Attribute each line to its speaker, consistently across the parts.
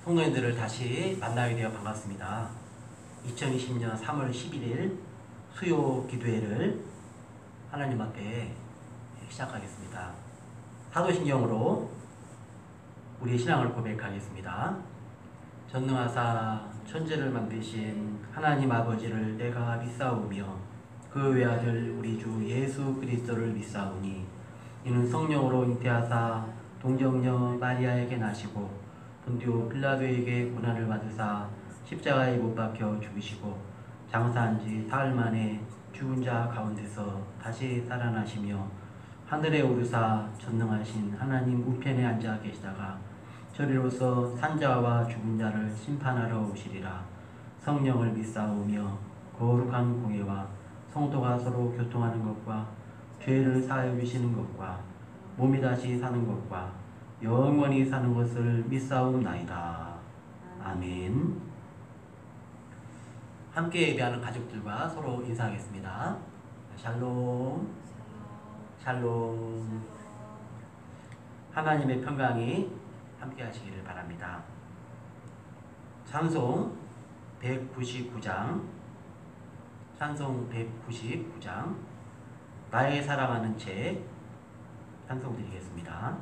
Speaker 1: 성도님들을 다시 만나게 되어 반갑습니다. 2020년 3월 11일 수요 기도회를 하나님 앞에 시작하겠습니다. 사도신경으로 우리의 신앙을 고백하겠습니다. 전능하사 천지를 만드신 하나님 아버지를 내가 믿사오며 그 외아들 우리 주 예수 그리스도를 믿사오니 이는 성령으로 잉태하사 동정녀 마리아에게 나시고 본디오 빌라도에게 고난을 받으사 십자가에 못 박혀 죽으시고 장사한 지 사흘 만에 죽은 자 가운데서 다시 살아나시며 하늘에 오르사 전능하신 하나님 우편에 앉아 계시다가 저리로서 산자와 죽은 자를 심판하러 오시리라. 성령을 믿사오며 거룩한 공예와 성도가 서로 교통하는 것과 죄를 사하여 주시는 것과 몸이 다시 사는 것과 영원히 사는 것을 믿사옵나이다. 아멘. 함께 예배하는 가족들과 서로 인사하겠습니다. 샬롬. 샬롬. 하나님의 평강이 함께 하시기를 바랍니다. 찬송 199장 찬송 199장 나의 사랑하는 책 찬송 드리겠습니다.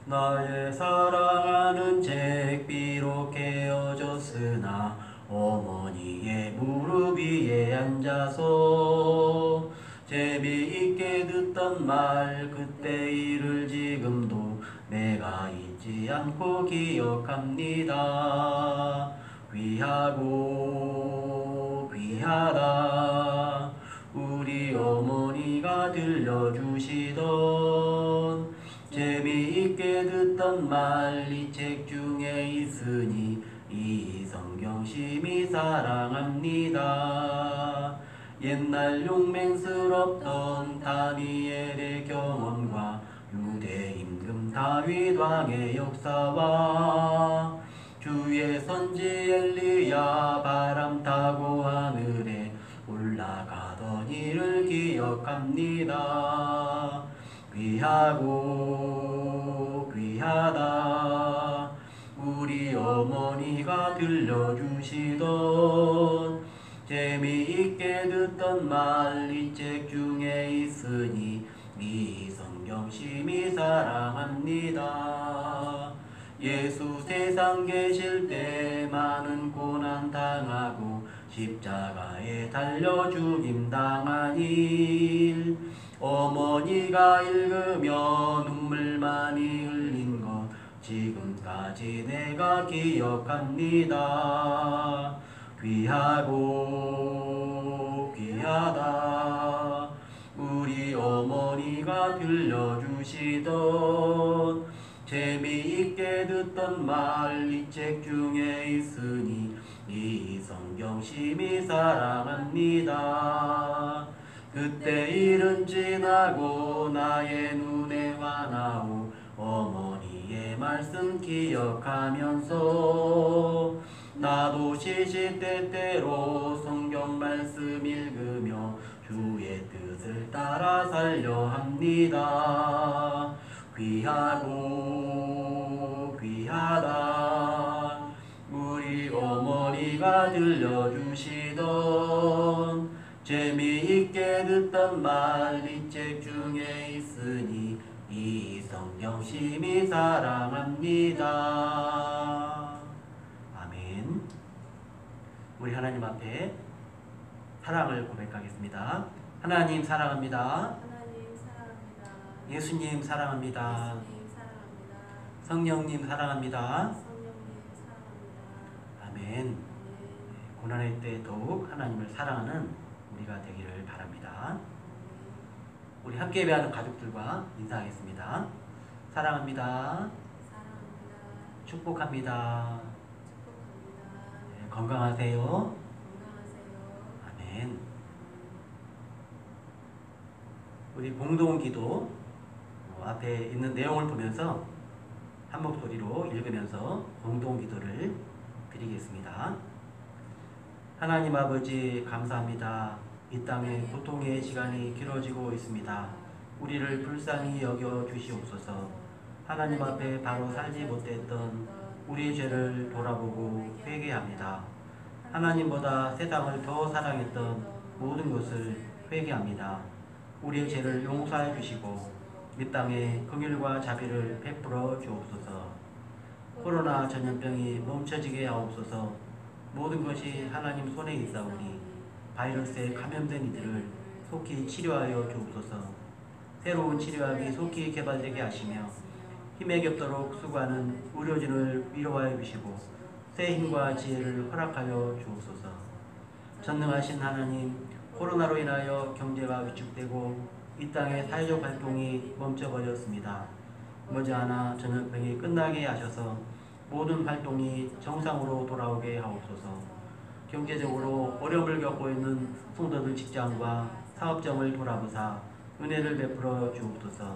Speaker 1: 나의 사랑하는 책 비록 헤어졌으나 어머니의 무릎 위에 앉아서 재미있게 듣던 말 그때 일을 지금도 내가 잊지 않고 기억합니다. 귀하고 귀하다 우리 어머니가 들려주시던 재미있게 듣던 말 이 책 중에 있으니 이 성경 심히 사랑합니다. 옛날 용맹스럽던 다니엘의 경험과 유대 임금 다윗 왕의 역사와 주의 선지 엘리야 바람 타고 하늘에 올라가던 일을 기억합니다. 귀하고 귀하다 우리 어머니가 들려주시던 재미있게 듣던 말 이 책 중에 있으니 이 성경 심히 사랑합니다. 예수 세상 계실 때 많은 고난 당하고 십자가에 달려 죽임 당한 일 어머니가 읽으며 눈물 많이 흘린 것 지금까지 내가 기억합니다. 귀하고 귀하다 우리 어머니가 들려주시던 재미있게 듣던 말 이 책 중에 있으니 이 성경 심히 사랑합니다. 그때 일은 지나고 나의 눈에 환하오 어머니의 말씀 기억하면서 나도 시시때때로 성경 말씀 읽으며 주의 뜻을 따라 살려 합니다. 귀하고 귀하다 우리 어머니가 들려주시던 재미있게 듣던 말 이 책 중에 있으니 이 성경 심히 사랑합니다. 아멘. 우리 하나님 앞에 사랑을 고백하겠습니다. 하나님 사랑합니다.
Speaker 2: 하나님 사랑합니다.
Speaker 1: 예수님 사랑합니다.
Speaker 2: 예수님 사랑합니다.
Speaker 1: 성령님 사랑합니다.
Speaker 2: 성령님 사랑합니다.
Speaker 1: 아멘. 고난의 때 더욱 하나님을 사랑하는 우리가 되기를 바랍니다. 우리 함께 예배하는 가족들과 인사하겠습니다. 사랑합니다.
Speaker 2: 사랑합니다.
Speaker 1: 축복합니다.
Speaker 2: 축복합니다.
Speaker 1: 네, 건강하세요.
Speaker 2: 건강하세요.
Speaker 1: 아멘. 우리 공동기도 앞에 있는 내용을 보면서 한 목소리로 읽으면서 공동기도를 드리겠습니다. 하나님 아버지 감사합니다. 이 땅에 고통의 시간이 길어지고 있습니다. 우리를 불쌍히 여겨 주시옵소서. 하나님 앞에 바로 살지 못했던 우리의 죄를 돌아보고 회개합니다. 하나님보다 세상을 더 사랑했던 모든 것을 회개합니다. 우리의 죄를 용서해 주시고 이 땅에 긍휼과 자비를 베풀어 주옵소서. 코로나 전염병이 멈춰지게 하옵소서. 모든 것이 하나님 손에 있사오니 바이러스에 감염된 이들을 속히 치료하여 주옵소서. 새로운 치료약이 속히 개발되게 하시며 힘에 겹도록 수고하는 의료진을 위로하여 주시고 새 힘과 지혜를 허락하여 주옵소서. 전능하신 하나님, 코로나로 인하여 경제가 위축되고 이 땅의 사회적 활동이 멈춰버렸습니다. 머지않아 전염병이 끝나게 하셔서 모든 활동이 정상으로 돌아오게 하옵소서. 경제적으로 어려움을 겪고 있는 성도들 직장과 사업장을 돌아보사 은혜를 베풀어 주옵소서.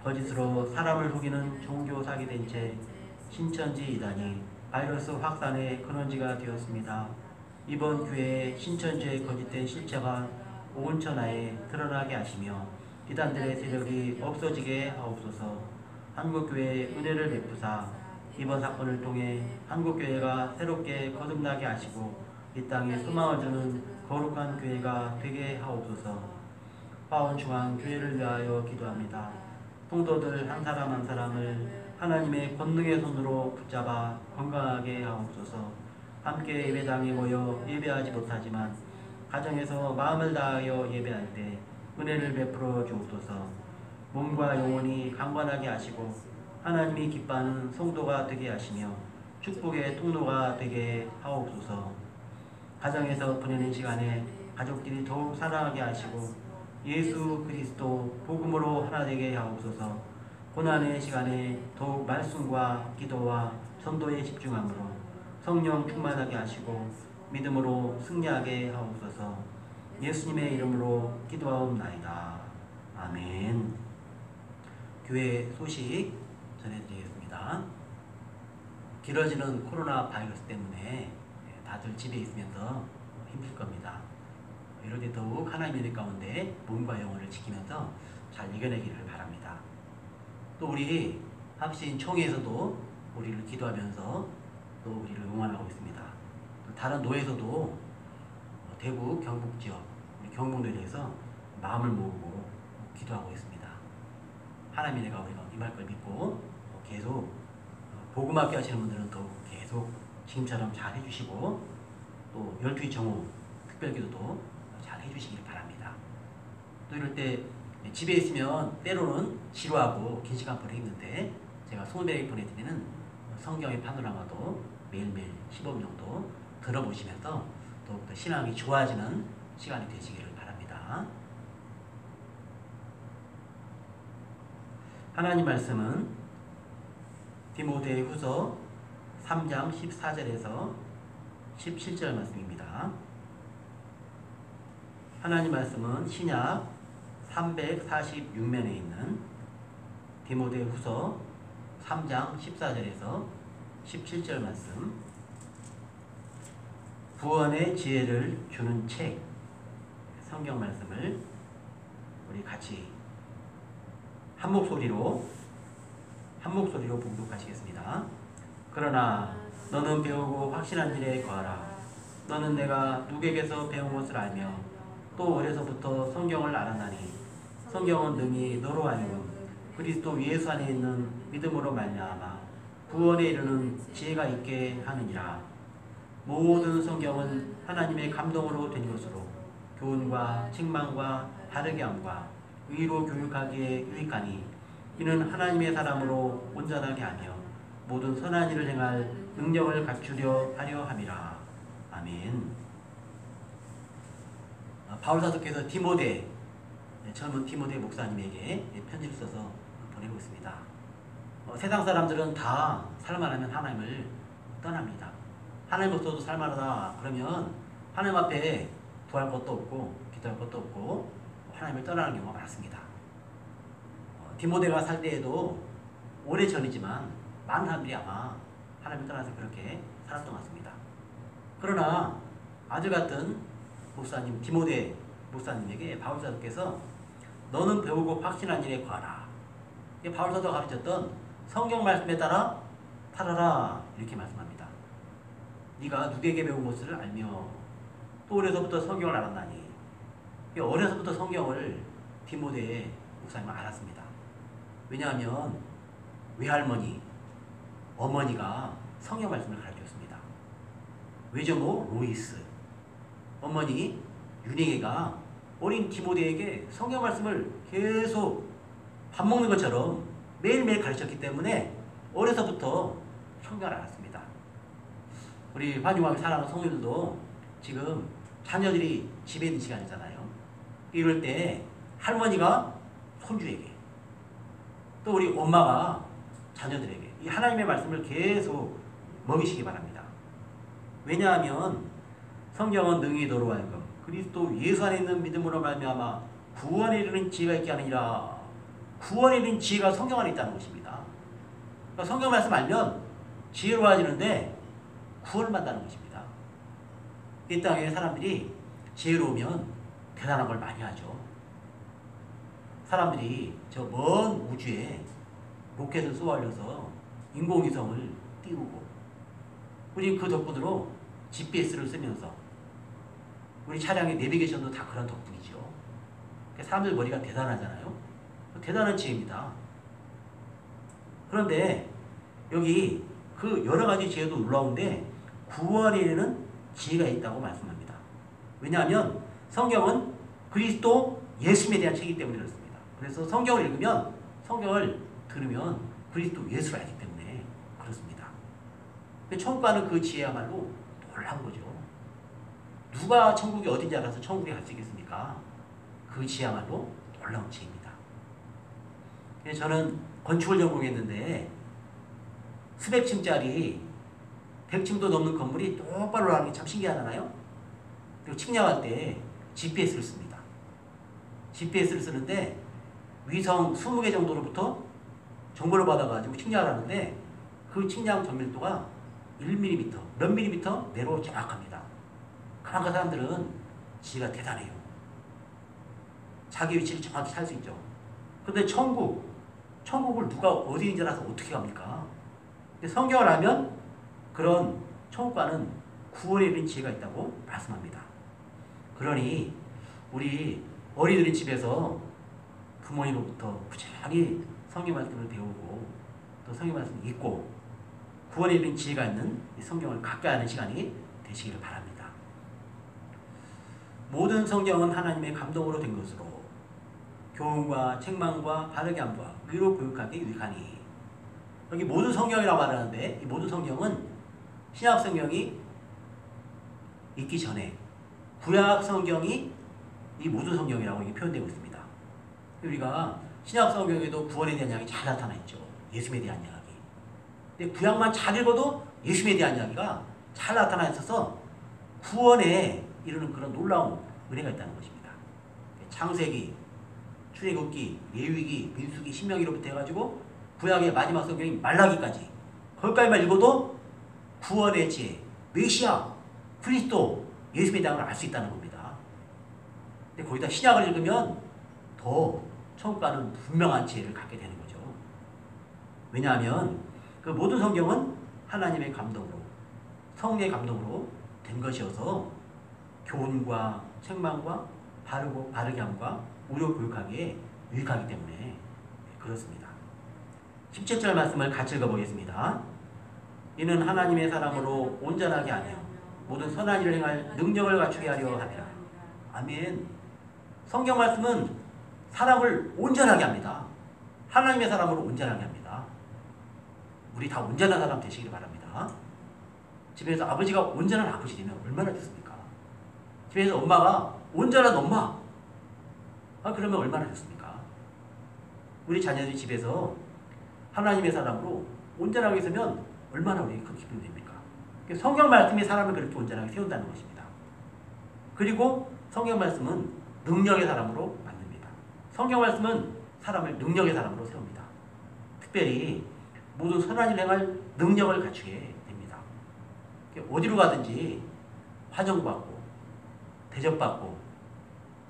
Speaker 1: 거짓으로 사람을 속이는 종교 사기된 채 신천지 이단이 바이러스 확산의 근원지가 되었습니다. 이번 기회에 신천지의 거짓된 실체가 온 천하에 드러나게 하시며 이단들의 세력이 없어지게 하옵소서. 한국교회에 은혜를 베푸사 이번 사건을 통해 한국교회가 새롭게 거듭나게 하시고 이 땅에 소망을 주는 거룩한 교회가 되게 하옵소서. 화원중앙교회를 위하여 기도합니다. 성도들 한 사람 한 사람을 하나님의 권능의 손으로 붙잡아 건강하게 하옵소서. 함께 예배당에 모여 예배하지 못하지만 가정에서 마음을 다하여 예배할 때 은혜를 베풀어 주옵소서. 몸과 영혼이 강건하게 하시고 하나님이 기뻐하는 성도가 되게 하시며 축복의 통로가 되게 하옵소서. 가정에서 보내는 시간에 가족들이 더욱 사랑하게 하시고 예수 그리스도 복음으로 하나 되게 하옵소서. 고난의 시간에 더욱 말씀과 기도와 전도에 집중함으로 성령 충만하게 하시고 믿음으로 승리하게 하옵소서. 예수님의 이름으로 기도하옵나이다. 아멘. 교회 소식 전해드리겠습니다. 길어지는 코로나 바이러스 때문에 다들 집에 있으면서 힘들 겁니다. 이럴 때 더욱 하나님의 일 가운데 몸과 영혼을 지키면서 잘 이겨내기를 바랍니다. 또 우리 합신 총회에서도 우리를 기도하면서 또 우리를 응원하고 있습니다. 또 다른 노회에서도 대구 경북 지역 우리 경북도에 대해서 마음을 모으고 기도하고 있습니다. 하나님의 은혜가 우리가 임할 걸 믿고 계속 복음학교 하시는 분들은 더욱 계속 지금처럼 잘 해주시고 또 12시 정오 특별기도도 잘 해주시길 바랍니다. 또 이럴 때 집에 있으면 때로는 지루하고 긴 시간 보내기 힘든데 제가 20배 보내드리는 성경의 파노라마도 매일매일 15분 정도 들어보시면서 더욱더 신앙이 좋아지는 시간이 되시기를 바랍니다. 하나님 말씀은 디모데후서 3장 14절에서 17절 말씀입니다. 하나님 말씀은 신약 346면에 있는 디모데후서 3장 14절에서 17절 말씀, 구원의 지혜를 주는 책 성경 말씀을 우리 같이 한 목소리로 봉독하시겠습니다. 그러나 너는 배우고 확신한 일에 거하라. 너는 내가 누구에게서 배운 것을 알며 또 어려서부터 성경을 알았나니 성경은 능히 너로 하여금 그리스도 예수 안에 있는 믿음으로 말미암아 구원에 이르는 지혜가 있게 하느니라. 모든 성경은 하나님의 감동으로 된 것으로 교훈과 책망과 바르게 함과 의로 교육하기에 유익하니 이는 하나님의 사람으로 온전하게 하며 모든 선한 일을 행할 능력을 갖추려 하려 함이라. 아멘. 바울사도께서 젊은 디모데 목사님에게 편지를 써서 보내고 있습니다. 세상 사람들은 다 살만하면 하나님을 떠납니다. 하나님 없어도 살만하다 그러면 하나님 앞에 구할 것도 없고 기도할 것도 없고 하나님을 떠나는 경우가 많습니다. 디모데가 살 때에도 오래전이지만 많은 사람들이 아마 하나님을 떠나서 그렇게 살았던 것 같습니다. 그러나 아들 같은 목사님 디모데 목사님에게 바울사도께서 너는 배우고 확신한 일에 거하라. 이게 바울사도가 가르쳤던 성경 말씀에 따라 팔아라 이렇게 말씀합니다. 네가 누구에게 배운 것을 알며 또 어려서부터 성경을 알았나니. 어려서부터 성경을 디모데 목사님은 알았습니다. 왜냐하면 외할머니, 어머니가 성경 말씀을 가르쳤습니다. 외조모 로이스, 어머니 윤희계가 어린 디모데에게 성경 말씀을 계속 밥 먹는 것처럼 매일매일 가르쳤기 때문에 어려서부터 성경을 알았습니다. 우리 환영하게 사랑하는 성도들도 지금 자녀들이 집에 있는 시간이잖아요. 이럴 때 할머니가 손주에게 또 우리 엄마가 자녀들에게 이 하나님의 말씀을 계속 먹이시기 바랍니다. 왜냐하면 성경은 능히 너로 하여금 그리스도 예수 안에 있는 믿음으로 말미암아 구원에 이르는 지혜가 있게 하느니라. 구원에 이르는 지혜가 성경 안에 있다는 것입니다. 그러니까 성경 말씀 알면 지혜로워지는데 구원을 받는다는 것입니다. 이 땅에 사람들이 지혜로우면 대단한 걸 많이 하죠. 사람들이 저 먼 우주에 로켓을 쏘아올려서 인공위성을 띄우고 우리 그 덕분으로 GPS를 쓰면서 우리 차량의 내비게이션도 다 그런 덕분이죠. 사람들 머리가 대단하잖아요. 대단한 지혜입니다. 그런데 여기 그 여러 가지 지혜도 놀라운데 구원에는 지혜가 있다고 말씀합니다. 왜냐하면 성경은 그리스도 예수님에 대한 책이기 때문에 그렇습니다. 그래서 성경을 읽으면 성경을 들으면 그리스도 예수를 알기 때문에 그렇습니다. 천국 가는 그 지혜야말로 놀라운 거죠. 누가 천국이 어딘지 알아서 천국에 갈 수 있겠습니까? 그 지혜야말로 놀라운 지혜입니다. 저는 건축을 전공했는데 수백 층짜리 100층도 넘는 건물이 똑바로 나가는 게 참 신기하잖아요. 그리고 측량할 때 GPS를 씁니다. GPS를 쓰는데 위성 20개 정도로부터 정보를 받아가지고 측량을 하는데 그 측량 정밀도가 1mm, 몇 밀리미터 내로 정확합니다. 그만큼 사람들은 지혜가 대단해요. 자기 위치를 정확히 찾을 수 있죠. 근데 천국을 누가 어디인지 알아서 어떻게 갑니까? 근데 성경을 알면 그런 천국과는 구원에 이른 지혜가 있다고 말씀합니다. 그러니 우리 어린이들이 집에서 부모님으로부터 부지런히 성경 말씀을 배우고 또 성경 말씀을 읽고 구원에 이른 지혜가 있는 이 성경을 가까이 하는 시간이 되시기를 바랍니다. 모든 성경은 하나님의 감동으로 된 것으로 교훈과 책망과 바르게 함과 의로 교육하게 유익하니. 여기 모든 성경이라고 말하는데 이 모든 성경은 신약 성경이 있기 전에 구약 성경이 이 모든 성경이라고 이게 표현되고 있습니다. 우리가 신약 성경에도 구원에 대한 이야기 잘 나타나 있죠. 예수님에 대한 이야기. 근데 구약만 잘 읽어도 예수님에 대한 이야기가 잘 나타나 있어서 구원에 이르는 그런 놀라운 은혜가 있다는 것입니다. 창세기, 출애굽기, 레위기, 민수기, 신명기로부터 해가지고 구약의 마지막 성경인 말라기까지 거기까지만 읽어도 구원의 지혜, 메시아, 그리스도, 예수님에 대한 걸 알 수 있다는 겁니다. 근데 거기다 신약을 읽으면 더 천국 가는 분명한 지혜를 갖게 되는 거죠. 왜냐하면 그 모든 성경은 하나님의 감동으로, 성령의 감동으로 된 것이어서 교훈과 책망과 바르게 함과 우려 교육하기에 유익하기 때문에 그렇습니다. 17절 말씀을 같이 읽어보겠습니다. 이는 하나님의 사람으로 온전하게 하며 모든 선한 일을 행할 능력을 갖추게 하려 합니다. 아멘. 성경 말씀은 사람을 온전하게 합니다. 하나님의 사람으로 온전하게 합니다. 우리 다 온전한 사람 되시기를 바랍니다. 집에서 아버지가 온전한 아버지 되면 얼마나 좋습니까? 집에서 엄마가 온전한 엄마, 그러면 얼마나 좋습니까? 우리 자녀들이 집에서 하나님의 사람으로 온전하게 있으면 얼마나 우리에게 큰 기쁨이 됩니까? 성경 말씀이 사람을 그렇게 온전하게 세운다는 것입니다. 그리고 성경 말씀은 능력의 사람으로 만듭니다. 성경 말씀은 사람을 능력의 사람으로 세웁니다. 특별히 모든 선한 일 행할 능력을 갖추게 됩니다. 어디로 가든지 환영받고 대접받고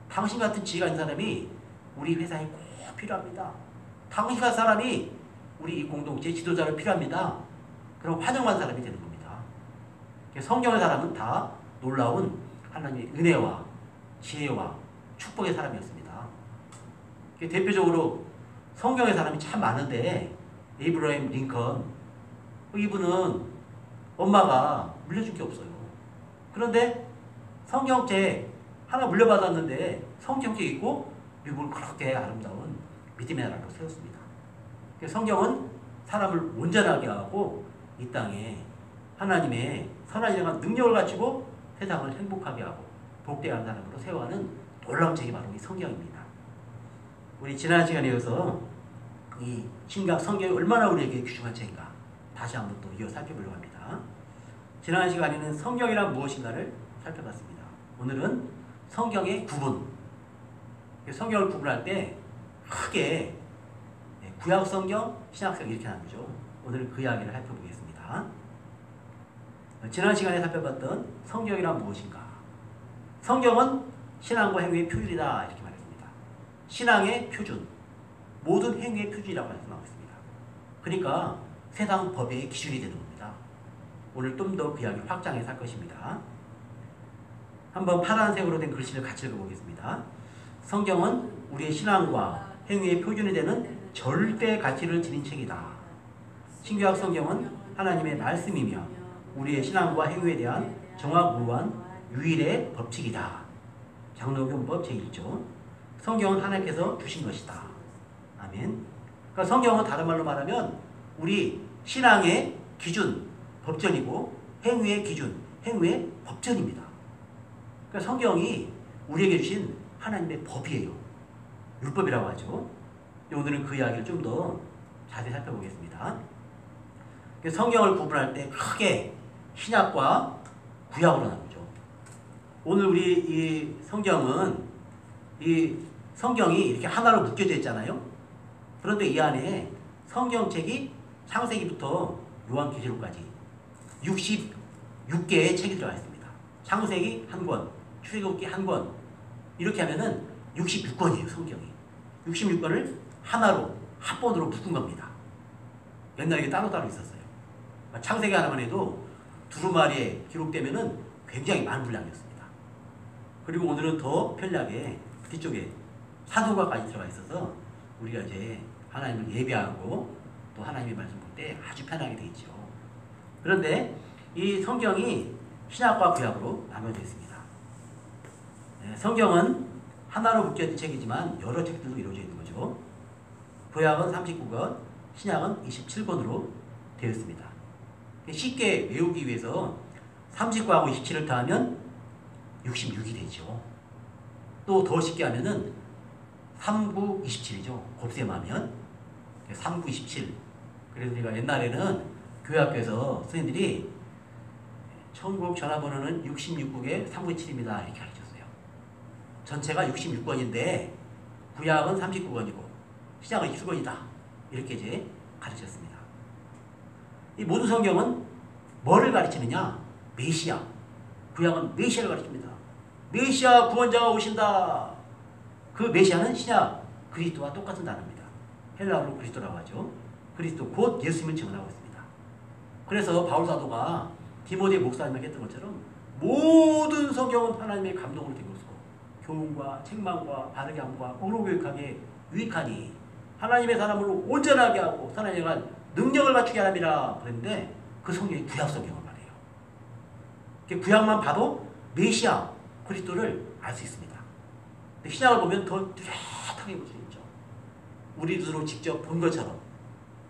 Speaker 1: 당신 같은 지혜가 있는 사람이 우리 회사에 꼭 필요합니다. 당신 같은 사람이 우리 이 공동체 지도자로 필요합니다. 그런 환영한 사람이 되는 겁니다. 성경의 사람은 다 놀라운 하나님의 은혜와 지혜와 축복의 사람이었습니다. 대표적으로 성경의 사람이 참 많은데 에이브러햄 링컨, 이분은 엄마가 물려준 게 없어요. 그런데 성경책 하나 물려받았는데 성경책 있고 미국을 그렇게 아름다운 믿음의 나라로 세웠습니다. 성경은 사람을 온전하게 하고 이 땅에 하나님의 선한 일에 능력을 갖추고 세상을 행복하게 하고 복되게 하는 사람으로 세워가는 놀라운 책이 바로 이 성경입니다. 우리 지난 시간에 이어서 이 신약 성경이 얼마나 우리에게 귀중한 책인가 다시 한번 또 이어 살펴보려고 합니다. 지난 시간에는 성경이란 무엇인가를 살펴봤습니다. 오늘은 성경의 구분. 성경을 구분할 때 크게 구약 성경, 신약 성경 이렇게 나누죠. 오늘은 그 이야기를 살펴보겠습니다. 지난 시간에 살펴봤던 성경이란 무엇인가? 성경은 신앙과 행위의 표준이다 이렇게 말했습니다. 신앙의 표준, 모든 행위의 표준이라고 말씀하고 있습니다. 그러니까 세상 법의 기준이 되는 겁니다. 오늘 좀 더 그 이야기를 확장해서 할 것입니다. 한번 파란색으로 된 글씨를 같이 읽어보겠습니다. 성경은 우리의 신앙과 행위의 표준이 되는 절대 가치를 지닌 책이다. 신구약 성경은 하나님의 말씀이며 우리의 신앙과 행위에 대한 정확무한 유일의 법칙이다. 장로교법 제1조. 성경은 하나님께서 주신 것이다. 아멘. 그러니까 성경은 다른 말로 말하면 우리 신앙의 기준, 법전이고 행위의 기준, 행위의 법전입니다. 그러니까 성경이 우리에게 주신 하나님의 법이에요. 율법이라고 하죠. 오늘은 그 이야기를 좀 더 자세히 살펴보겠습니다. 성경을 구분할 때 크게 신약과 구약으로 나누죠. 오늘 우리 이 성경은 이 성경이 이렇게 하나로 묶여져 있잖아요. 그런데 이 안에 성경책이 창세기부터 요한계시록까지 66개의 책이 들어가 있습니다. 창세기 한 권, 출애굽기 한 권, 이렇게 하면은 66권이에요, 성경이. 66권을 하나로, 합본으로 묶은 겁니다. 옛날에 이게 따로따로 있었어요. 창세기 하나만 해도 두루마리에 기록되면은 굉장히 많은 분량이었습니다. 그리고 오늘은 더 편리하게 뒤쪽에 사도가까지 들어가 있어서 우리가 이제 하나님을 예배하고 또 하나님의 말씀 볼 때 아주 편하게 되어 있죠. 그런데 이 성경이 신약과 구약으로 나눠져 있습니다. 성경은 하나로 묶여진 책이지만 여러 책들로 이루어져 있는 거죠. 구약은 39권, 신약은 27권으로 되어 있습니다. 쉽게 외우기 위해서 39하고 27을 더하면 66이 되죠. 또 더 쉽게 하면은 39, 27이죠. 곱셈하면 39, 27. 그래서 우리가 옛날에는 교회 학교에서 선생님들이 천국 전화번호는 66국에 397입니다. 이렇게 가르쳤어요. 전체가 66권인데 구약은 39권이고 신약은 20권이다. 이렇게 이제 가르쳤습니다. 이 모든 성경은 뭐를 가르치느냐? 메시아. 구약은 메시아를 가르칩니다. 메시아 구원자가 오신다. 그 메시아는 신약 그리스도와 똑같은 단어입니다. 헬라어로 그리스도라고 하죠. 그리스도 곧 예수님을 증언하고 있습니다. 그래서 바울 사도가 디모데 목사님에게 했던 것처럼 모든 성경은 하나님의 감동을 된 것이고 교훈과 책망과 바르게 함과 의로 교육하게 유익하니 하나님의 사람을 온전하게 하고 하나님에 관한 능력을 갖추게 하랍니다. 그랬는데 그 성경이 구약 성경을 말해요. 구약만 봐도 메시아 그리스도를 알 수 있습니다. 근데 신약을 보면 더 뚜렷하게 볼 수 있죠. 우리 눈으로 직접 본 것처럼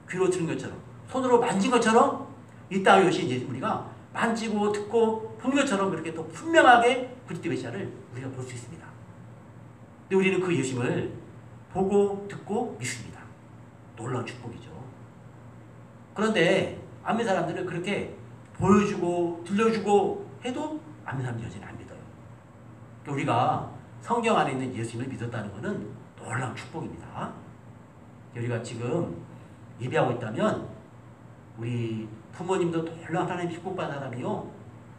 Speaker 1: 귀로 들은 것처럼 손으로 만진 것처럼 이 땅에 오신 이제 우리가 만지고 듣고 본 것처럼 그렇게 또 분명하게 그리스도 메시아를 우리가 볼 수 있습니다. 근데 우리는 그 예수님을 보고 듣고 믿습니다. 놀라운 축복이죠. 그런데 안 믿는 사람들은 그렇게 보여주고 들려주고 해도 안 믿는 사람들이 여전히 안 믿어요. 그러니까 우리가 성경 안에 있는 예수님을 믿었다는 것은 놀라운 축복입니다. 우리가 지금 예배하고 있다면 우리 부모님도 놀라운 하나님 축복받은 사람이요.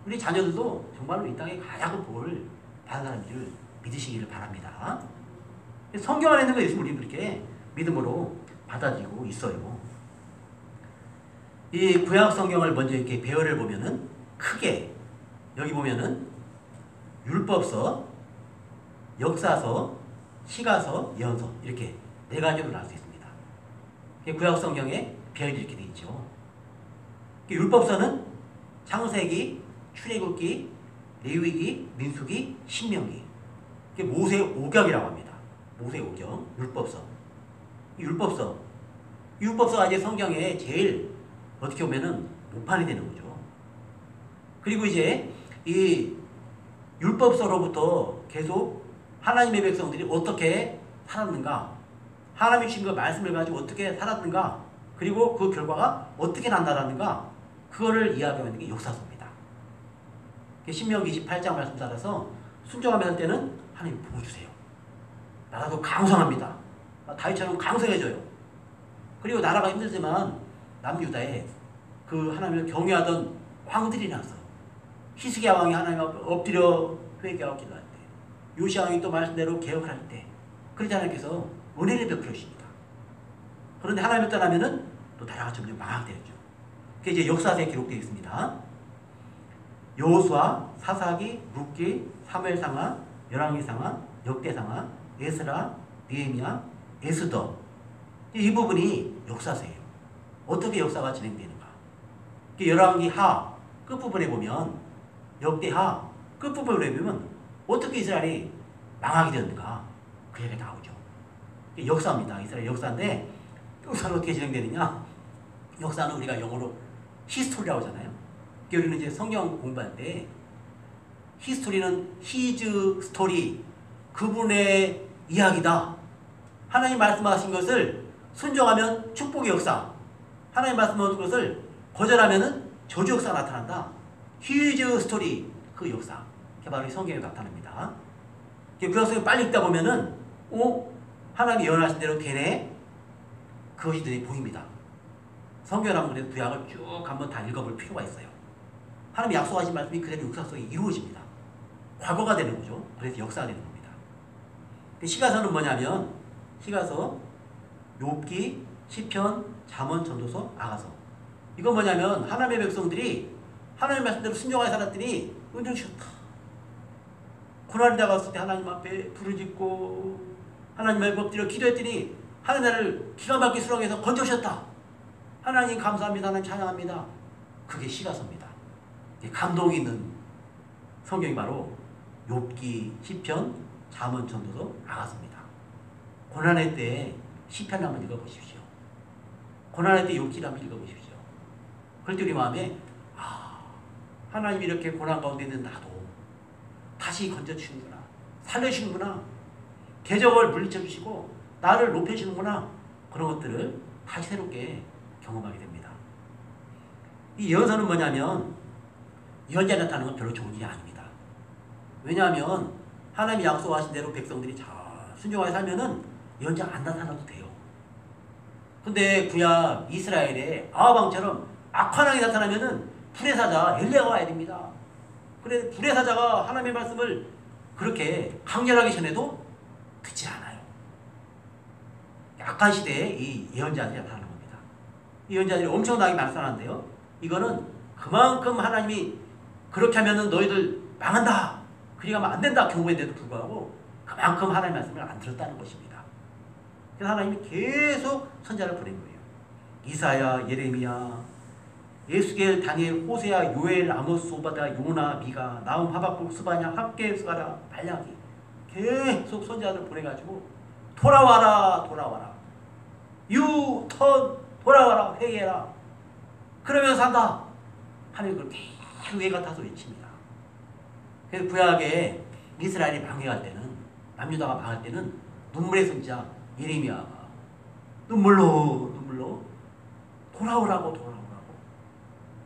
Speaker 1: 우리 자녀들도 정말로 이 땅에 가장 복을 받은 사람들을 믿으시기를 바랍니다. 성경 안에 있는 거 예수님 우리는 그렇게 믿음으로 받아들이고 있어요. 이 구약 성경을 먼저 이렇게 배열을 보면은 크게 여기 보면은 율법서, 역사서, 시가서, 예언서 이렇게 네 가지로 나눌 수 있습니다. 구약 성경에 배열이 이렇게 되어 있죠. 율법서는 창세기, 출애굽기, 레위기, 민수기, 신명기. 이게 모세 오경이라고 합니다. 모세 오경, 율법서. 율법서가 이제 성경에 제일 어떻게 보면은 모판이 되는 거죠. 그리고 이제 이 율법서로부터 계속 하나님의 백성들이 어떻게 살았는가, 하나님이 주신 그 말씀을 가지고 어떻게 살았는가, 그리고 그 결과가 어떻게 난다라는가, 그거를 이야기하는 게 역사서입니다. 신명기 28장 말씀 따라서 순종하며 할 때는 하나님 보여주세요. 나라도 강성합니다. 다윗처럼 강성해져요. 그리고 나라가 힘들지만 남유다에 그 하나님을 경외하던 왕들이 나서 히스기야 왕이 하나님 앞에 엎드려 회개하고 기도할 때, 요시야 왕이 또 말씀대로 개혁을 할 때, 그러지 하나님께서 은혜를 베풀어 주십니다. 그런데 하나님을 떠나면은 또 나라가 점점 망하게 되죠. 그게 이제 역사서에 기록되어 있습니다. 여호수아, 사사기, 룻기, 사무엘상하, 열왕기상하, 역대상하, 에스라, 느헤미야, 에스더. 이 부분이 역사서예요. 어떻게 역사가 진행되는가. 열왕기하 끝부분에 보면, 역대하 끝부분에 보면 어떻게 이스라엘이 망하게 되었는가, 그 얘기가 나오죠. 역사입니다. 이스라엘 역사인데, 역사는 어떻게 진행되느냐. 역사는 우리가 영어로 히스토리라고 하잖아요. 우리는 이제 성경 공부할 때 히스토리는 히즈 스토리, 그분의 이야기다. 하나님 말씀하신 것을 순종하면 축복의 역사, 하나님 말씀하신 것을 거절하면 저주 역사가 나타난다. 히즈 스토리, 그 역사, 그게 바로 성경에 나타납니다. 그 역사를 빨리 읽다 보면은 하나님이 예언하신 대로 되네, 그것이 눈에 보입니다. 성경을 한번 그래도 구약을 쭉 한번 다 읽어볼 필요가 있어요. 하나님이 약속하신 말씀이 그대로 역사 속에 이루어집니다. 과거가 되는 거죠. 그래서 역사가 되는 겁니다. 시가서는 뭐냐면, 시가서, 욥기, 시편, 잠언, 전도서, 아가서. 이건 뭐냐면 하나님의 백성들이 하나님 말씀대로 순종하게 살았더니 은총 주셨다. 고난이 다가왔을 때 하나님 앞에 부르짖고 하나님의 엎드려 기도했더니 하나님 나를 기가 막히게 수렁에서 건져주셨다. 하나님 감사합니다. 하나님 찬양합니다. 그게 시가서입니다. 감동이 있는 성경이 바로 욥기, 시편, 잠언, 전도서, 아가서입니다. 고난의 때 시편 한번 읽어보십시오. 고난의 때 욥기를 한번 읽어보십시오. 그럴 때 우리 마음에 하나님이 이렇게 고난 가운데 있는 나도 다시 건져주시는구나, 살려주시는구나, 궤적을 물리쳐주시고 나를 높여주시는구나, 그런 것들을 다시 새롭게 경험하게 됩니다. 이 예언서는 뭐냐면, 예언자 나타나는 건 별로 좋은 일이 아닙니다. 왜냐하면 하나님이 약속하신 대로 백성들이 잘 순종하게 살면은 예언자가 안 나타나도 돼요. 근데 구약 이스라엘에 아하방처럼 악한 왕이 나타나면은 불의 사자 엘리야가 와야 됩니다. 그래 불의 사자가 하나님의 말씀을 그렇게 강렬하게 전해도 듣지 않아요. 악한 시대에 이 예언자들이 나타나는 겁니다. 이 예언자들이 엄청나게 나타나는데요, 이거는 그만큼 하나님이 그렇게 하면은 너희들 망한다, 그리 가면 안 된다 경고했는데도 불구하고 그만큼 하나님의 말씀을 안 들었다는 것입니다. 그래서 하나님이 계속 선자를 보낸 거예요. 이사야, 예레미야, 예수겔, 다니엘, 호세아, 요엘, 아모스, 오바다, 요나, 미가, 나움, 하박국, 스바냐, 학개, 스가랴, 말라기, 계속 선자를 보내가지고 돌아와라, 돌아와라, 유턴, 돌아와라, 회개해라, 그러면 산다. 하나님이 그걸 계속 외같아서 외칩니다. 그래서 구약에 이스라엘이 망해갈 때는, 남유다가 망할 때는 눈물의 선지자 예레미야가 눈물로 돌아오라고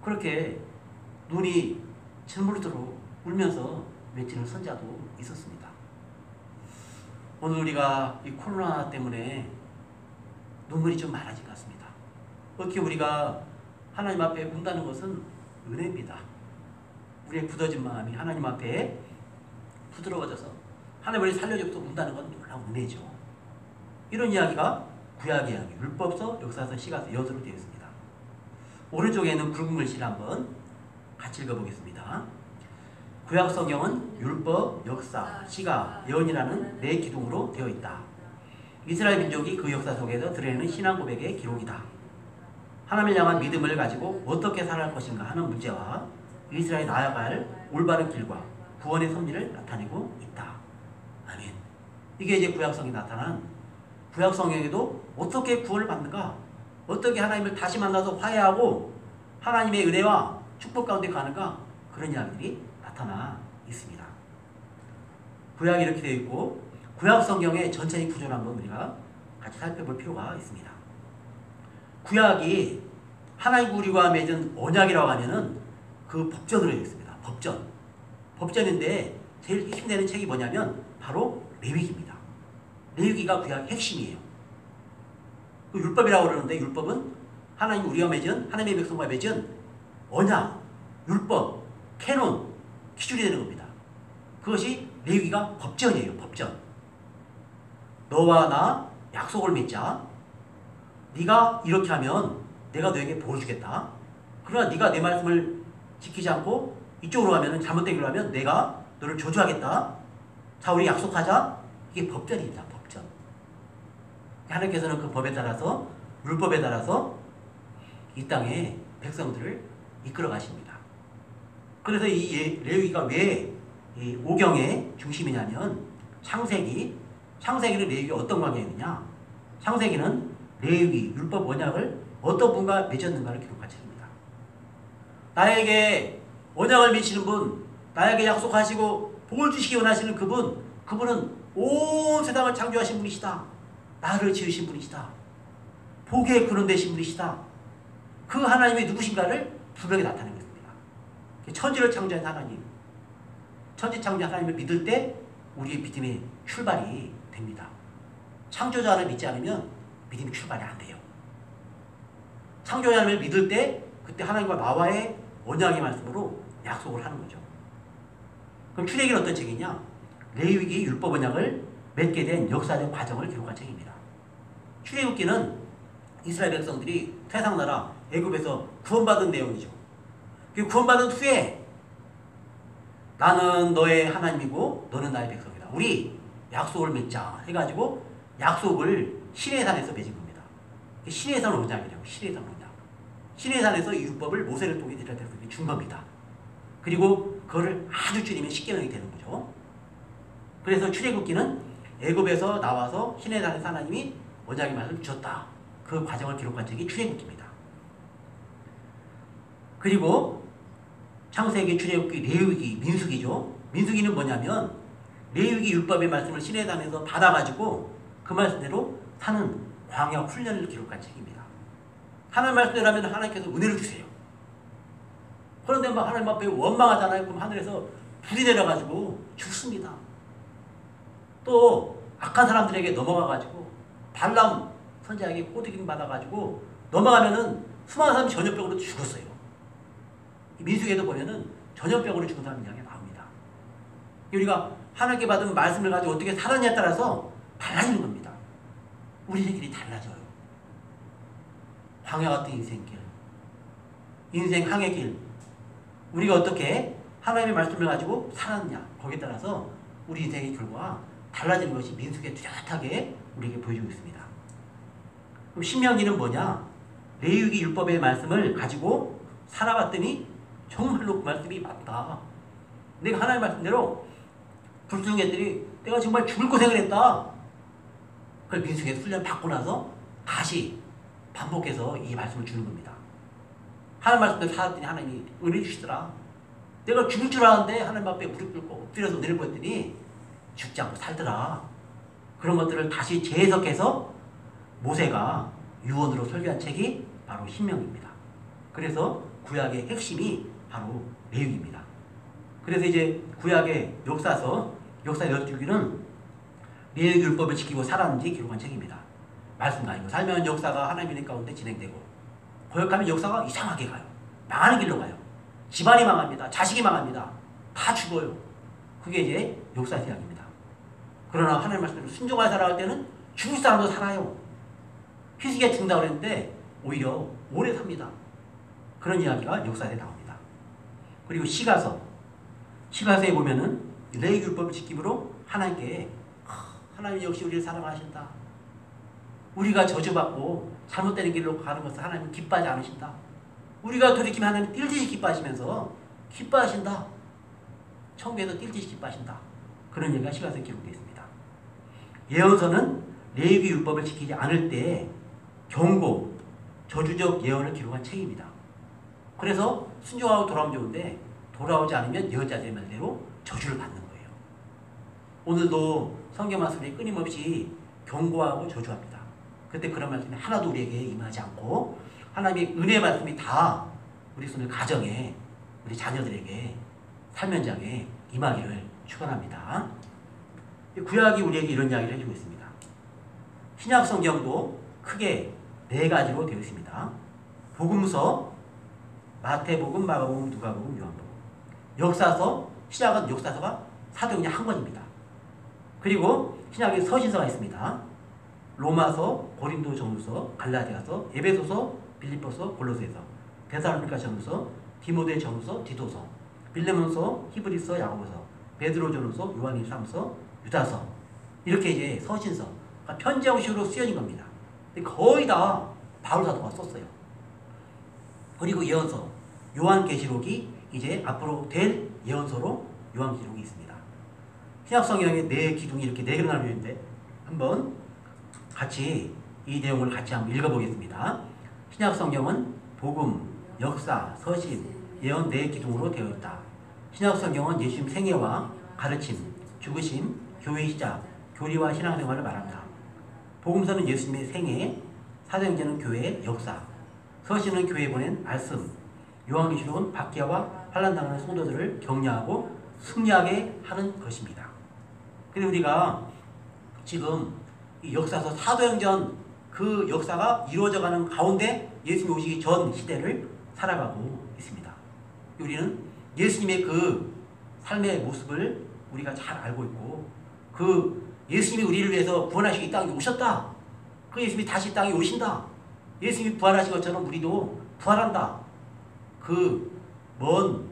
Speaker 1: 그렇게 눈이 진물도록 울면서 외치는 선자도 있었습니다. 오늘 우리가 이 코로나 때문에 눈물이 좀 많아진 것 같습니다. 어떻게 우리가 하나님 앞에 운다는 것은 은혜입니다. 우리의 굳어진 마음이 하나님 앞에 부드러워져서 하나님을 살려줘서 운다는 건 놀라운 은혜죠. 이런 이야기가 구약 이야기, 율법서, 역사서, 시가서, 예언서로 되어 있습니다. 오른쪽에 있는 굵은 글씨를 한번 같이 읽어보겠습니다. 구약 성경은 율법, 역사, 시가, 예언이라는 네 기둥으로 되어 있다. 이스라엘 민족이 그 역사 속에서 드러내는 신앙 고백의 기록이다. 하나님을 향한 믿음을 가지고 어떻게 살아갈 것인가 하는 문제와 이스라엘이 나아갈 올바른 길과 구원의 섭리를 나타내고 있다. 아멘. 이게 이제 구약성이 나타난 구약성경에도 어떻게 구원을 받는가, 어떻게 하나님을 다시 만나서 화해하고 하나님의 은혜와 축복 가운데 가는가, 그런 이야기들이 나타나 있습니다. 구약이 이렇게 되어 있고 구약성경의 전체의 구조를 한번 우리가 같이 살펴볼 필요가 있습니다. 구약이 하나님 우리와 맺은 언약이라고 하면은 그 법전으로 되어 있습니다. 법전인데 제일 힘내는 책이 뭐냐면 바로 레위기입니다. 레위기가 구약의 핵심이에요. 그 율법이라고 그러는데 율법은 하나님 우리와 맺은 하나님의 백성과 맺은 언약, 율법, 캐논, 기준이 되는 겁니다. 그것이 레위기가 법전이에요. 법전. 너와 나 약속을 맺자. 네가 이렇게 하면 내가 너에게 복을 주겠다. 그러나 네가 내 말씀을 지키지 않고 이쪽으로 가면 잘못된 길로 하면 내가 너를 저주하겠다. 자, 우리 약속하자. 이게 법전입니다. 법전. 하나님께서는 그 법에 따라서 율법에 따라서 이 땅에 백성들을 이끌어 가십니다. 그래서 이 레위기가 왜 이 오경의 중심이냐면 창세기는 레위기가 어떤 관계가 있느냐. 창세기는 레위기, 율법 언약을 어떤 분과 맺었는가를 기록한 책입니다. 나에게 언약을 맺히는 분, 나에게 약속하시고 복을 주시기 원하시는 그분은 온 세상을 창조하신 분이시다. 나를 지으신 분이시다. 복의 근원 되신 분이시다. 그 하나님이 누구신가를 분명히 나타내고 있습니다. 천지를 창조한 하나님, 천지 창조한 하나님을 믿을 때 우리의 믿음의 출발이 됩니다. 창조자를 믿지 않으면 믿음이 출발이 안 돼요. 창조자를 믿을 때 그때 하나님과 나와의 언약의 말씀으로 약속을 하는 거죠. 그럼 출애굽기는 어떤 책이냐? 레위기 율법 언약을 맺게 된 역사적 과정을 기록한 책입니다. 출애굽기는 이스라엘 백성들이 세상 나라 애굽에서 구원받은 내용이죠. 그 구원받은 후에 나는 너의 하나님이고 너는 나의 백성이다. 우리 약속을 맺자 해가지고 약속을 시내산에서 맺은 겁니다. 시내산 언약이라고. 시내산 언약. 시내산에서 이 율법을 모세를 통해 이스라엘 백성에게 준 겁니다. 그리고 그거를 아주 줄이면 10계명이 되는 거죠. 그래서 출애굽기는 애굽에서 나와서 시내산에서 하나님이 언약의 말씀을 주셨다. 그 과정을 기록한 책이 출애굽기입니다. 그리고 창세기, 출애굽기, 레위기, 민수기죠. 민수기는 뭐냐면 레위기 율법의 말씀을 시내산에서 받아가지고 그 말씀대로 사는 광야 훈련을 기록한 책입니다. 하나님 말씀대로 하면 하나님께서 은혜를 주세요. 그런데 막 하나님 앞에 원망하잖아요. 그럼 하늘에서 불이 내려가지고 죽습니다. 또 악한 사람들에게 넘어가가지고 발람 선지자에게 꼬드김 받아가지고 넘어가면은 수많은 사람이 전염병으로 죽었어요. 민수기에도 보면은 전염병으로 죽은 사람 이야기가 나옵니다. 우리가 하나님께 받은 말씀을 가지고 어떻게 살았냐에 따라서 달라지는 겁니다. 우리의 길이 달라져요. 광야 같은 인생길, 인생 항해 길, 우리가 어떻게 하나님의 말씀을 가지고 살았냐, 거기에 따라서 우리 인생의 결과가 달라지는 것이 민수기에 뚜렷하게 우리에게 보여주고 있습니다. 그럼 신명기는 뭐냐? 레위기 율법의 말씀을 가지고 살아봤더니 정말로 그 말씀이 맞다. 내가 하나님 말씀대로 불순종했더니 내가 정말 죽을 고생을 했다. 그걸 민수기에서 훈련 받고 나서 다시 반복해서 이 말씀을 주는 겁니다. 하나님 말씀대로 살았더니 하나님이 은혜 주시더라. 내가 죽을 줄 알았는데 하나님 앞에 무릎 꿇고 엎드려서 은혜를 구했더니 죽지 않고 살더라. 그런 것들을 다시 재해석해서 모세가 유언으로 설교한 책이 바로 신명입니다. 그래서 구약의 핵심이 바로 레위기입니다. 그래서 이제 구약의 역사서, 역사 12기는 레위기 율법을 지키고 살았는지 기록한 책입니다. 말씀 가지고 살면 역사가 하나님의 가운데 진행되고, 거역하면 역사가 이상하게 가요. 망하는 길로 가요. 집안이 망합니다. 자식이 망합니다. 다 죽어요. 그게 이제 역사의 이야기입니다. 그러나 하나님 말씀대로 순종하여 살아갈 때는 죽을 사람도 살아요. 희생에 죽는다고 그랬는데 오히려 오래 삽니다. 그런 이야기가 역사에 나옵니다. 그리고 시가서에 보면은 레위기율법을 지킴으로 하나님께 하나님 역시 우리를 사랑하신다. 우리가 저주받고 잘못되는 길로 가는 것을 하나님은 기뻐하지 않으신다. 우리가 돌이키면 하나님 뛸듯이 기뻐하시면서 기뻐하신다. 천국에서 뛸듯이 기뻐하신다. 그런 얘기가 시가서에 기록되어 있습니다. 예언서는 레위기 율법을 지키지 않을 때 경고, 저주적 예언을 기록한 책입니다. 그래서 순종하고 돌아오면 좋은데 돌아오지 않으면 예언자들의 말대로 저주를 받는 거예요. 오늘도 성경 말씀이 끊임없이 경고하고 저주합니다. 그때 그런 말씀이 하나도 우리에게 임하지 않고 하나님의 은혜 말씀이 다 우리 손의 가정에, 우리 자녀들에게, 삶 현장에 임하기를 축원합니다. 구약이 우리에게 이런 이야기를 해주고 있습니다. 신약 성경도 크게 4가지로 되어 있습니다. 복음서, 마태복음, 마가복음, 누가복음, 요한복음. 역사서, 신약은 역사서가 사도행전 한 권입니다. 그리고 신약에 서신서가 있습니다. 로마서, 고린도 전후서, 갈라디아서, 에베소서, 빌립보서, 골로새서, 데살로니가 전후서, 디모데 전후서, 디도서, 빌레몬서, 히브리서, 야고보서, 베드로 전후서, 요한일 3서, 유다서, 이렇게 이제 서신서, 그러니까 편지 형식으로 쓰여진 겁니다. 근데 거의 다 바울 사도가 썼어요. 그리고 예언서, 요한계시록이 이제 앞으로 될 예언서로 요한계시록이 있습니다. 신약 성경에 4기둥이 이렇게 4개로 나뉘어 있는데 한번 같이 이 내용을 같이 한번 읽어보겠습니다. 신약 성경은 복음, 역사, 서신, 예언 4기둥으로 되어 있다. 신약 성경은 예수님 생애와 가르침, 죽으심, 교회의 시작, 교리와 신앙생활을 말한다. 복음서는 예수님의 생애, 사도행전은 교회의 역사, 서신은 교회에 보낸 말씀, 요한계시록은 박해와 환난당하는 성도들을 격려하고 승리하게 하는 것입니다. 근데 우리가 지금 이 역사서 사도행전 그 역사가 이루어져가는 가운데 예수님이 오시기 전 시대를 살아가고 있습니다. 우리는 예수님의 그 삶의 모습을 우리가 잘 알고 있고 그 예수님이 우리를 위해서 구원하시기 이 땅에 오셨다. 그 예수님이 다시 이 땅에 오신다. 예수님이 부활하신 것처럼 우리도 부활한다. 그 먼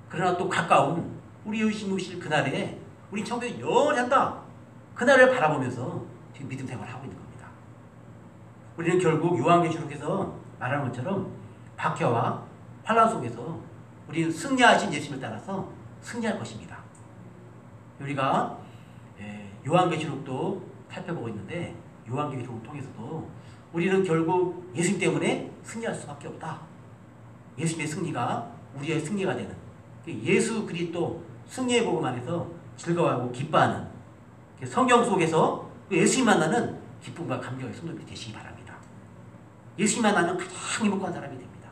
Speaker 1: 그러나 또 가까운 우리 예수님이 오실 그날에 우리 천국에 영원히 한다. 그날을 바라보면서 지금 믿음 생활을 하고 있는 겁니다. 우리는 결국 요한계시록에서 말하는 것처럼 박해와 환난 속에서 우리는 승리하신 예수님을 따라서 승리할 것입니다. 우리가 요한계시록도 살펴보고 있는데 요한계시록을 통해서도 우리는 결국 예수님 때문에 승리할 수밖에 없다. 예수님의 승리가 우리의 승리가 되는 예수 그리스도 승리의 복음 안에서 즐거워하고 기뻐하는 성경 속에서 예수님 만나는 기쁨과 감격의 성도들이 되시기 바랍니다. 예수님 만나는 가장 행복한 사람이 됩니다.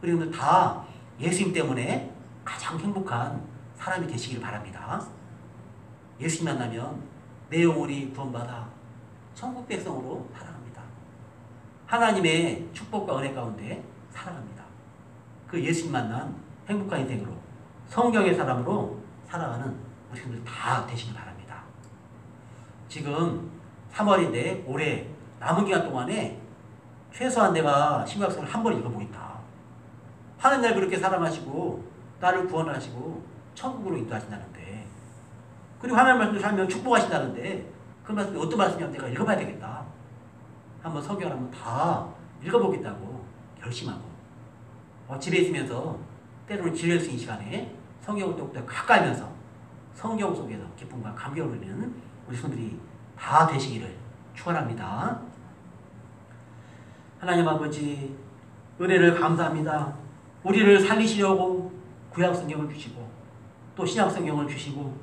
Speaker 1: 우리 오늘 다 예수님 때문에 가장 행복한 사람이 되시길 바랍니다. 예수님 만나면 내 영혼이 구원받아 천국 백성으로 살아갑니다. 하나님의 축복과 은혜 가운데 살아갑니다. 그 예수님 만난 행복한 인생으로 성경의 사람으로 살아가는 우리 분들 다 되시길 바랍니다. 지금 3월인데 올해 남은 기간 동안에 최소한 내가 신약성을 한 번 읽어보겠다. 하느님 그렇게 사랑하시고 나를 구원하시고 천국으로 인도하신다는데 그리고 하나님 말씀을 살면 축복하신다는데 그 말씀이 어떤 말씀이냐면 내가 읽어봐야 되겠다. 한번 성경을 한번 다 읽어보겠다고 결심하고 집에 있으면서 때로는 지낼 수 있는 시간에 성경을 더욱더 가까이 하면서 성경 속에서 기쁨과 감격을 누리는 우리 손들이 다 되시기를 축원합니다. 하나님 아버지 은혜를 감사합니다. 우리를 살리시려고 구약 성경을 주시고 또 신약 성경을 주시고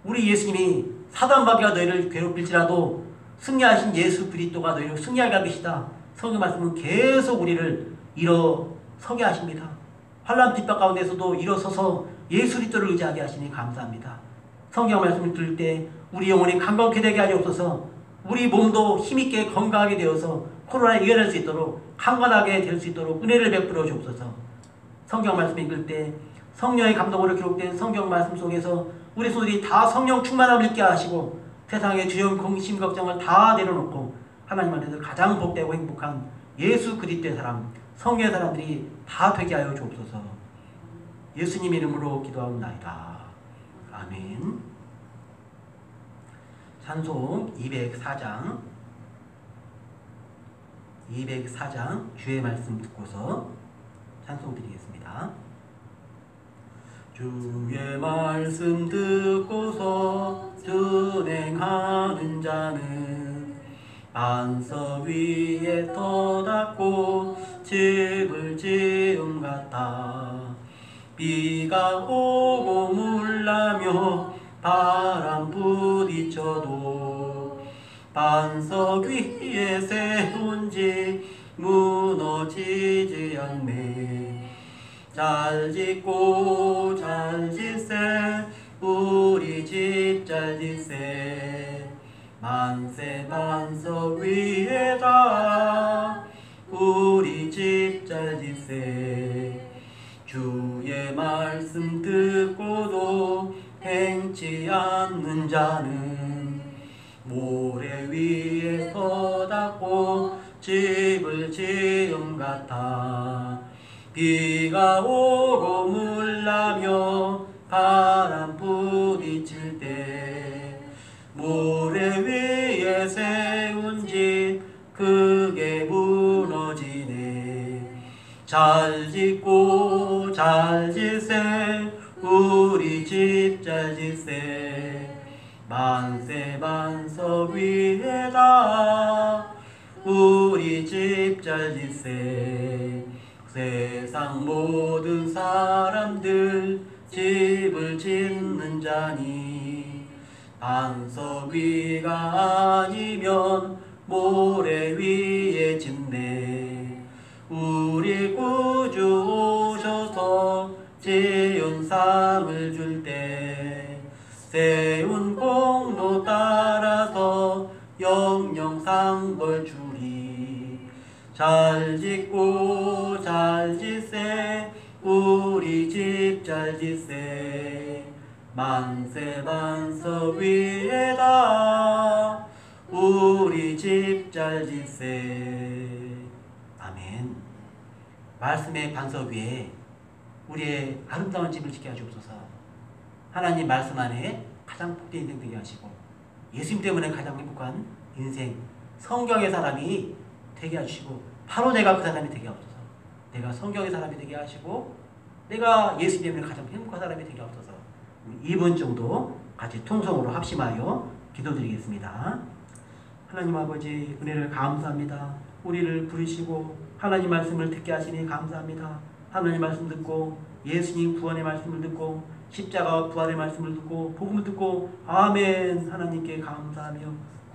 Speaker 1: 우리 예수님이 사단마귀가 너희를 괴롭힐지라도 승리하신 예수 그리스도가 너희를 승리하게 할 것이다. 성경 말씀은 계속 우리를 일어서게 하십니다. 환난 핍박 가운데서도 일어서서 예수 그리스도를 의지하게 하시니 감사합니다. 성경 말씀을 들을 때 우리 영혼이 강건케 되게 하옵소서. 우리 몸도 힘있게 건강하게 되어서 코로나에 이겨낼 수 있도록 강건하게 될 수 있도록 은혜를 베풀어 주옵소서. 성경 말씀 읽을 때 성령의 감동으로 기록된 성경 말씀 속에서 우리 소들이 다 성령 충만함을 잊게 하시고 세상의 두려움, 공심, 걱정을 다 내려놓고 하나님 안에서 가장 복되고 행복한 예수 그리스도의 사람 성경의 사람들이 다 되게 하여 주옵소서. 예수님 이름으로 기도하옵나이다. 아멘. 찬송 204장 주의 말씀 듣고서 찬송 드리겠습니다. 주의 말씀 듣고서 준행하는 자는 반석 위에 터닫고 집을 지음 같아. 비가 오고 물나며 바람 부딪혀도 반석 위에 세운 집 무너지지 않네. 잘 짓고 잘 짓세 우리 집 잘 짓세. 만세 반석 위에다 우리 집 잘 짓세. 주의 말씀 듣고도 행치 않는 자는 모래 위에 터닫고 집을 지음 같아. 비가 오고 물나며 바람 부딪힐 때 모래 위에 세운 집 크게 무너지네. 잘 짓고 잘 짓세 우리 집 잘 짓세. 만세 반석 위에다 우리 집 잘 짓세. 세상 모든 사람들 집을 짓는 자니 반석 위가 아니면 모래 위에 짓네. 우리 구주 오셔서 지은 상을 줄 때 세운 공로 따라서 영영 상벌 주리. 잘 짓고 잘 짓세 우리 집 잘 짓세. 만세 반석 위에다 우리 집 잘 짓세. 아멘. 말씀의 반석 위에 우리의 아름다운 집을 짓게 하시옵소서. 하나님 말씀 안에 가장 복된 인생 되게 하시고 예수님 때문에 가장 행복한 인생 성경의 사람이 되게 하시고 바로 내가 그 사람이 되게 하옵소서. 내가 성경의 사람이 되게 하시고 내가 예수님 때문에 가장 행복한 사람이 되게 하옵소서. 2분 정도 같이 통성으로 합심하여 기도드리겠습니다. 하나님 아버지 은혜를 감사합니다. 우리를 부르시고 하나님 말씀을 듣게 하시니 감사합니다. 하나님 말씀 듣고 예수님 구원의 말씀을 듣고 십자가 부활의 말씀을 듣고 복음을 듣고 아멘 하나님께 감사하며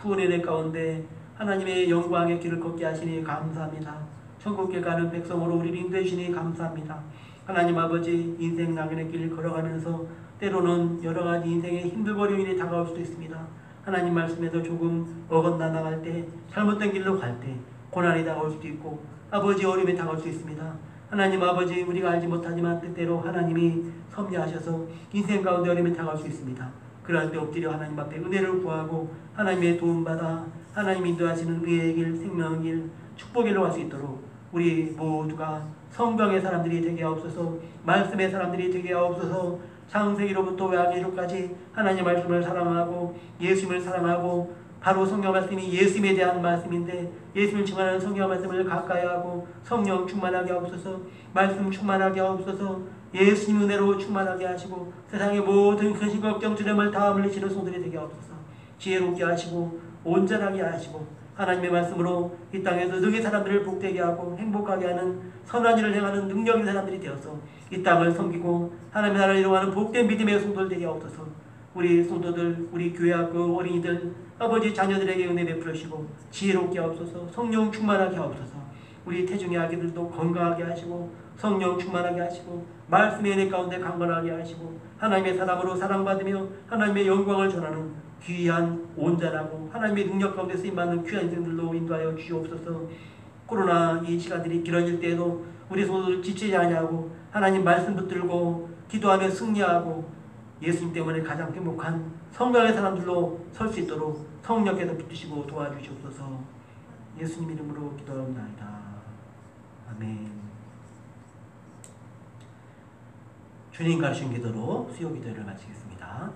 Speaker 1: 구원의 내 가운데 하나님의 영광의 길을 걷게 하시니 감사합니다. 천국에 가는 백성으로 우리를 인도해 주시니 감사합니다. 하나님 아버지 인생 낙연의 길을 걸어가면서 때로는 여러 가지 인생의 힘들고 어려운 일이 다가올 수도 있습니다. 하나님 말씀에서 조금 어긋나 나갈 때 잘못된 길로 갈 때 고난이 다가올 수도 있고 아버지 어려움이 다가올 수 있습니다. 하나님 아버지 우리가 알지 못하지만 때때로 하나님이 섭리하셔서 인생 가운데 어려움이 다가올 수 있습니다. 그럴 때 엎드려 하나님 앞에 은혜를 구하고 하나님의 도움받아 하나님 인도하시는 의의 길, 생명의 길, 축복의 길로 갈 수 있도록 우리 모두가 성경의 사람들이 되게 하옵소서. 말씀의 사람들이 되게 하옵소서. 창세기로부터 외아기로까지 하나님 말씀을 사랑하고 예수님을 사랑하고 바로 성경 말씀이 예수님에 대한 말씀인데 예수님을 증언하는 성경 말씀을 가까이 하고 성령 충만하게 하옵소서. 말씀 충만하게 하옵소서. 예수님 은혜로 충만하게 하시고 세상의 모든 근심 걱정 두려움을 다 물리치는 성들이 되게 하옵소서. 지혜롭게 하시고 온전하게 하시고 하나님의 말씀으로 이 땅에서 능히 사람들을 복되게 하고 행복하게 하는 선한 일을 행하는 능력 있는 사람들이 되어서 이 땅을 섬기고 하나님의 나라를 이루어가는 복된 믿음의 성도들 되게 하옵소서. 우리 성도들, 우리 교회 학교 어린이들, 아버지 자녀들에게 은혜 베풀으시고 지혜롭게 하옵소서. 성령 충만하게 하옵소서. 우리 태중의 아기들도 건강하게 하시고 성령 충만하게 하시고 말씀의 은혜 가운데 강건하게 하시고 하나님의 사람으로 사랑받으며 하나님의 영광을 전하는 귀한 온전하고 하나님의 능력 가운데 쓰임받는 귀한 인생들로 인도하여 주옵소서. 코로나 이 시간들이 길어질 때에도 우리 성도들 지치지 아니하고 하나님 말씀 붙들고 기도하며 승리하고 예수님 때문에 가장 행복한 성경의 사람들로 설 수 있도록 성령께서 붙드시고 도와주시옵소서. 예수님 이름으로 기도합니다. 아멘. 주님 가르친 기도로 수요 기도를 마치겠습니다.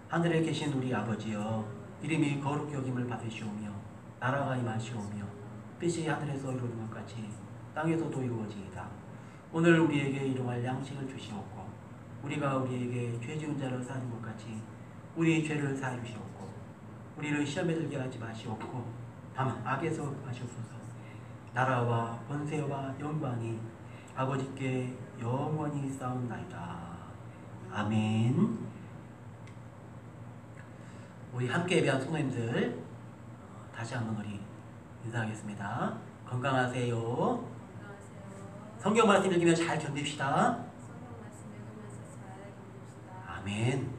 Speaker 1: 하늘에 계신 우리 아버지여, 이름이 거룩히 여김을 받으시오며 나라가 임하시오며 뜻이 하늘에서 이루어진 것 같이 땅에서도 이루어지이다. 오늘 우리에게 일용할 양식을 주시옵고 우리가 우리에게 죄 지은 자를 사하는 것 같이 우리의 죄를 사하여 주시옵고 우리를 시험에 들게 하지 마시옵고 다만 악에서 구하시옵소서. 나라와 권세와 영광이 아버지께 영원히 쌓옵나이다. 아멘. 우리 함께 예배한 성도님들 다시 한번 우리 인사하겠습니다. 건강하세요.
Speaker 2: 건강하세요.
Speaker 1: 성경 말씀 읽으며 잘 견딥시다.
Speaker 2: 성경 말씀 읽으면서 잘 읽읍시다.
Speaker 1: 아멘.